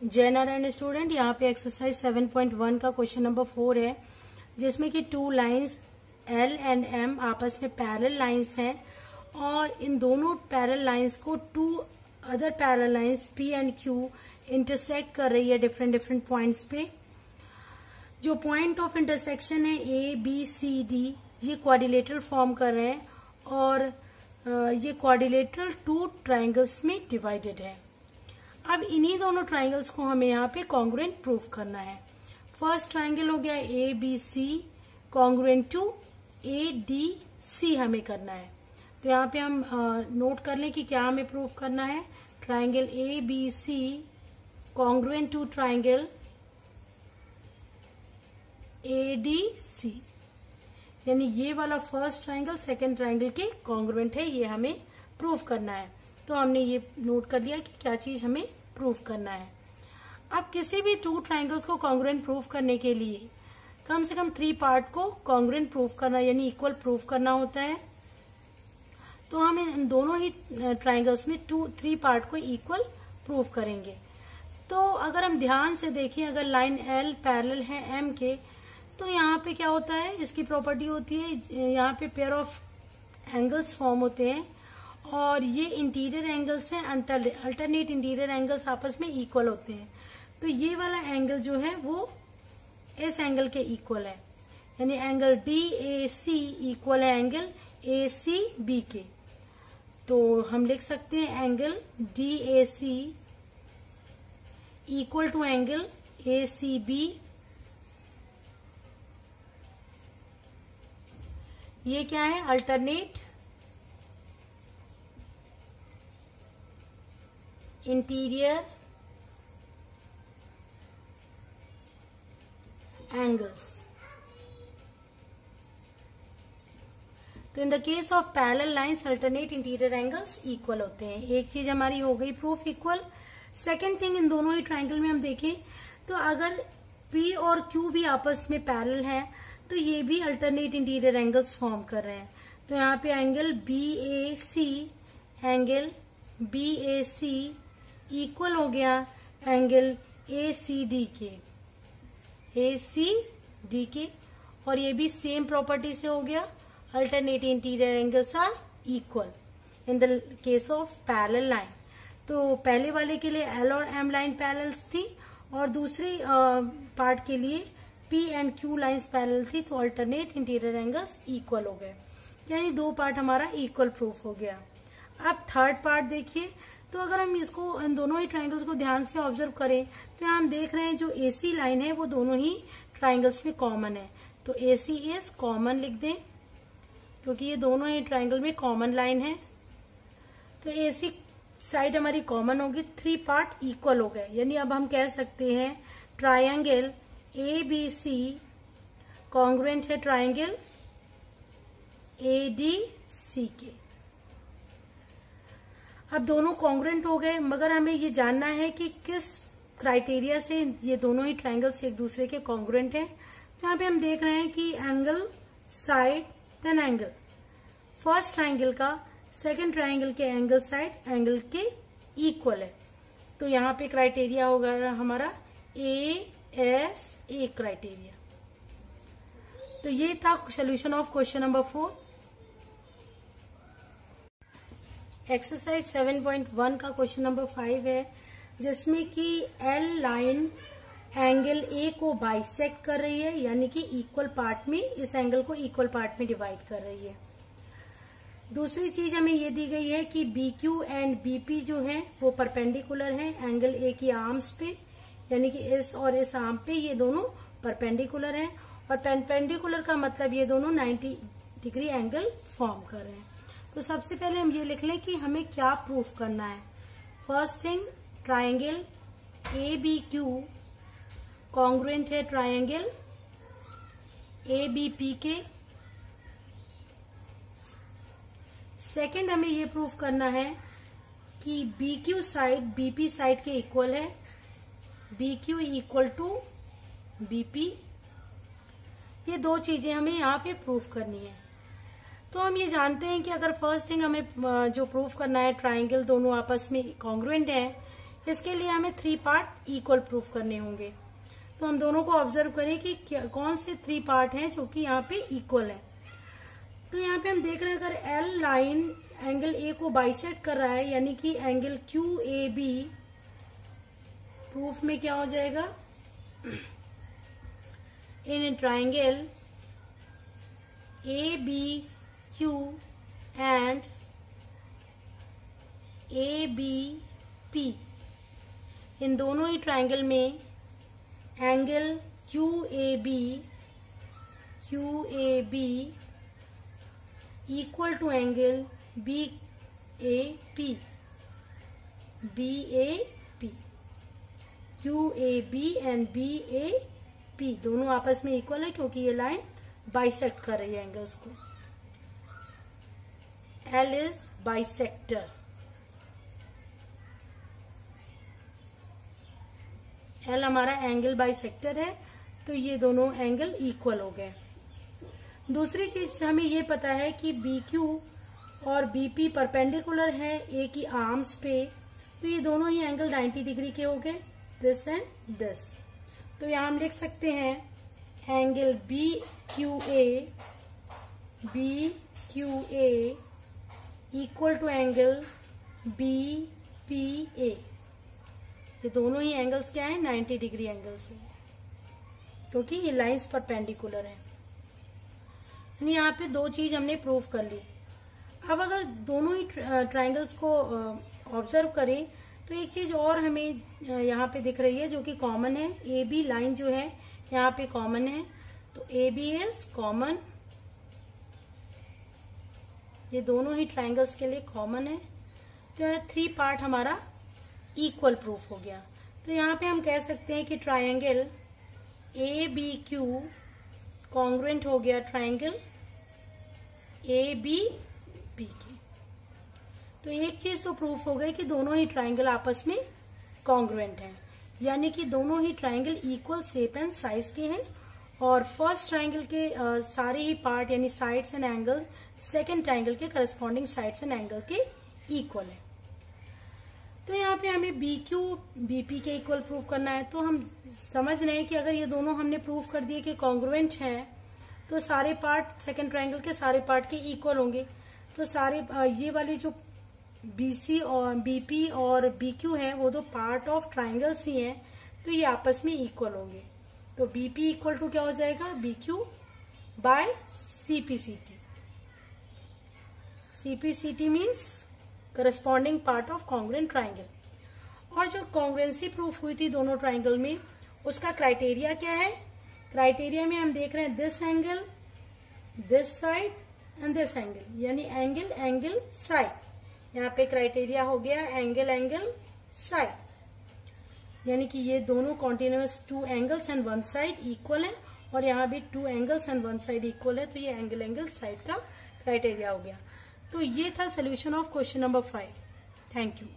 जय नारायण स्टूडेंट, यहाँ पे एक्सरसाइज 7.1 का क्वेश्चन नंबर 4 है, जिसमें कि two lines L and M आपस में पैरेलल लाइंस हैं और इन दोनों पैरेलल लाइंस को two other parallel lines P and Q intersect कर रही है डिफरेंट पॉइंट्स पे। जो पॉइंट ऑफ इंटरसेक्शन है A, B, C, D, ये क्वाड्रिलेटरल फॉर्म कर रहे हैं और ये क्वाड्रिलेटरल टू ट्राइंगल्स में डिवाइडेड है। अब इन्हीं दोनों ट्राइंगल्स को हमें यहाँ पे कॉन्ग्रुएंट प्रूव करना है। फर्स्ट ट्राइंगल हो गया ABC कॉन्ग्रुएंट टू ADC हमें करना है। तो यहाँ पे हम नोट कर लें कि क्या हमें प्रूव करना है। Triangle ABC congruent to triangle ADC, यानी ये वाला फर्स्ट ट्राइंगल सेकंड ट्राइंगल के कॉन्ग्रुएंट है, ये हमें प्रूव करना है। तो हमने ये नोट कर लिया कि क्या चीज हमें प्रूव करना है। अब किसी भी टू ट्राइंगल्स को कॉन्ग्रुएंट प्रूव करने के लिए कम से कम 3 पार्ट को कॉन्ग्रुएंट प्रूव करना यानी इक्वल प्रूव करना होता है। तो हम इन दोनों ही ट्राइंगल्स में 3 पार्ट को इक्वल प्रूव करेंगे। तो अगर हम ध्यान से देखें, अगर लाइन L पैरेलल है M के, तो यहाँ पे क्या होता है, इसकी प्रॉपर्टी होती है, यहाँ पे पेयर ऑफ एंगल्स फॉर्म होते हैं और ये इंटीरियर एंगल्स हैं, अल्टरनेट इंटीरियर एंगल्स आपस में इक्वल होते हैं। तो ये वाला एंगल जो है वो इस एंगल के इक्वल है, यानी एंगल DAC इक्वल है एंगल ACB के। तो हम लिख सकते हैं angle DAC equal to angle ACB। ये क्या है, अल्टरनेट इंटीरियर एंगल्स। तो in the case of parallel lines alternate interior angles equal होते हैं। एक चीज हमारी हो गई प्रूफ इक्वल। सेकेंड थिंग, इन दोनों ही ट्राइंगल में हम देखें तो अगर P और Q भी आपस में पैरेलल है तो ये भी अल्टरनेट इंटीरियर एंगल्स फॉर्म कर रहे हैं। तो यहाँ पे एंगल BAC इक्वल हो गया एंगल ACD के, और ये भी सेम प्रॉपर्टी से हो गया, alternate interior angles are equal in the case of parallel line. तो पहले वाले के लिए L और M लाइन पैरेलल थी और दूसरी पार्ट के लिए P and Q lines parallel थी, तो अल्टरनेट इंटीरियर एंगल्स इक्वल हो गए, यानी 2 पार्ट हमारा इक्वल प्रूफ हो गया। अब थर्ड पार्ट देखिए, तो अगर हम इसको इन दोनों ही ट्राइंगल्स को ध्यान से ऑब्जर्व करें तो यहाँ हम देख रहे हैं जो AC लाइन है वो दोनों ही ट्राइंगल्स में कॉमन है। तो AC इज कॉमन लिख दें, क्योंकि ये दोनों ही ट्राइंगल में कॉमन लाइन है। तो AC साइड हमारी कॉमन होगी, 3 पार्ट इक्वल हो गए, यानी अब हम कह सकते हैं ट्राइंगल ABC कॉन्ग्रुएंट है ट्राइंगल ADC के। अब दोनों कॉन्ग्रुएंट हो गए, मगर हमें ये जानना है कि किस क्राइटेरिया से ये दोनों ही ट्राइंगल्स एक दूसरे के कॉन्ग्रुएंट हैं। यहाँ पे हम देख रहे हैं कि angle side then angle, first triangle का सेकंड ट्राइंगल के एंगल साइड एंगल के इक्वल है। तो यहाँ पे क्राइटेरिया होगा हमारा ASA क्राइटेरिया। तो ये था solution of question number 4। Exercise 7.1 का क्वेश्चन नंबर 5 है, जिसमें कि L लाइन एंगल A को बाइसेक्ट कर रही है, यानी कि इक्वल पार्ट में इस एंगल को इक्वल पार्ट में डिवाइड कर रही है। दूसरी चीज हमें ये दी गई है कि BQ एंड BP जो है वो परपेंडिकुलर है एंगल A की आर्म्स पे, यानी कि इस और इस आर्म पे ये दोनों परपेंडिकुलर हैं, और परपेंडिकुलर का मतलब ये दोनों 90 डिग्री एंगल फॉर्म कर रहे हैं। तो सबसे पहले हम ये लिख लें कि हमें क्या प्रूफ करना है। First thing, triangle ABQ congruent है ट्राइंगल ABP के। सेकंड, हमें ये प्रूफ करना है कि BQ साइड BP साइड के इक्वल है, BQ इक्वल टू BP। ये 2 चीजें हमें यहाँ पे प्रूफ करनी है। तो हम ये जानते हैं कि अगर फर्स्ट थिंग हमें जो प्रूफ करना है ट्राइंगल दोनों आपस में कॉन्ग्रुएंट है, इसके लिए हमें 3 पार्ट इक्वल प्रूफ करने होंगे। तो हम दोनों को ऑब्जर्व करें कि कौन से 3 पार्ट हैं जो कि यहाँ पे इक्वल है। तो यहाँ पे हम देख रहे हैं अगर एल लाइन एंगल ए को बाइसेक्ट कर रहा है, यानी कि angle Q A B, proof में क्या हो जाएगा, in a triangle A B Q and A B P, इन दोनों ही ट्राइंगल में angle Q A B equal to angle B A P, Q A B and B A P दोनों आपस में इक्वल है क्योंकि ये लाइन बाइसेक्ट कर रही है एंगल्स को। L is bisector. एल हमारा एंगल बाइसेक्टर है, तो ये दोनों एंगल इक्वल हो गए। दूसरी चीज हमें ये पता है कि बी क्यू और बीपी परपेंडिकुलर है ए की आर्म्स पे, तो ये दोनों ही एंगल 90 डिग्री के हो गए, दिस एंड दिस। तो यहां हम लिख सकते हैं angle B Q A equal to angle B P A. ये दोनों ही एंगल्स क्या है, 90 डिग्री एंगल्स हैं क्योंकि ये लाइंस परपेंडिकुलर है। यहाँ पे 2 चीज हमने प्रूव कर ली। अब अगर दोनों ही ट्राइंगल्स को ऑब्जर्व करें तो एक चीज और हमें यहाँ पे दिख रही है जो कि कॉमन है। ए बी लाइन जो है यहाँ पे कॉमन है, तो ए बी इज कॉमन, ये दोनों ही ट्राइंगल्स के लिए कॉमन है। तो 3 पार्ट हमारा इक्वल प्रूफ हो गया। तो यहाँ पे हम कह सकते हैं कि triangle A B Q congruent हो गया ट्राइंगल ए बी पी के। तो एक चीज तो प्रूफ हो गई कि दोनों ही ट्राइंगल आपस में कॉन्ग्रुएंट हैं, यानी कि दोनों ही triangle equal shape and size के हैं और फर्स्ट ट्राइंगल के सारे ही पार्ट यानी sides and angle second triangle के करस्पॉन्डिंग साइड्स एंड एंगल के इक्वल है। तो यहाँ पे हमें बी क्यू बीपी के इक्वल प्रूफ करना है। तो हम समझ रहे हैं कि अगर ये दोनों हमने प्रूफ कर दिए कि कॉन्ग्रुएंट हैं, तो सारे पार्ट सेकंड ट्राइंगल के सारे पार्ट के इक्वल होंगे। तो सारे ये वाली जो बीसी और बीपी और बीक्यू है वो तो पार्ट ऑफ ट्राइंगल्स ही हैं, तो ये आपस में इक्वल होंगे। तो बीपी इक्वल टू क्या हो जाएगा, BQ by CPCT. CPCT means corresponding part of congruent triangle. और जो कॉन्ग्रुएंसी प्रूफ हुई थी दोनों ट्राइंगल में, उसका क्राइटेरिया क्या है। क्राइटेरिया में हम देख रहे हैं this angle, this side and this angle, यानी एंगल एंगल साइड। यहाँ पे क्राइटेरिया हो गया एंगल एंगल साइड, यानी कि ये दोनों continuous 2 angles and 1 side equal है और यहाँ भी 2 एंगल्स एंड 1 साइड इक्वल है, तो ये एंगल एंगल साइड का क्राइटेरिया हो गया। तो ये था solution of question number 5। Thank you.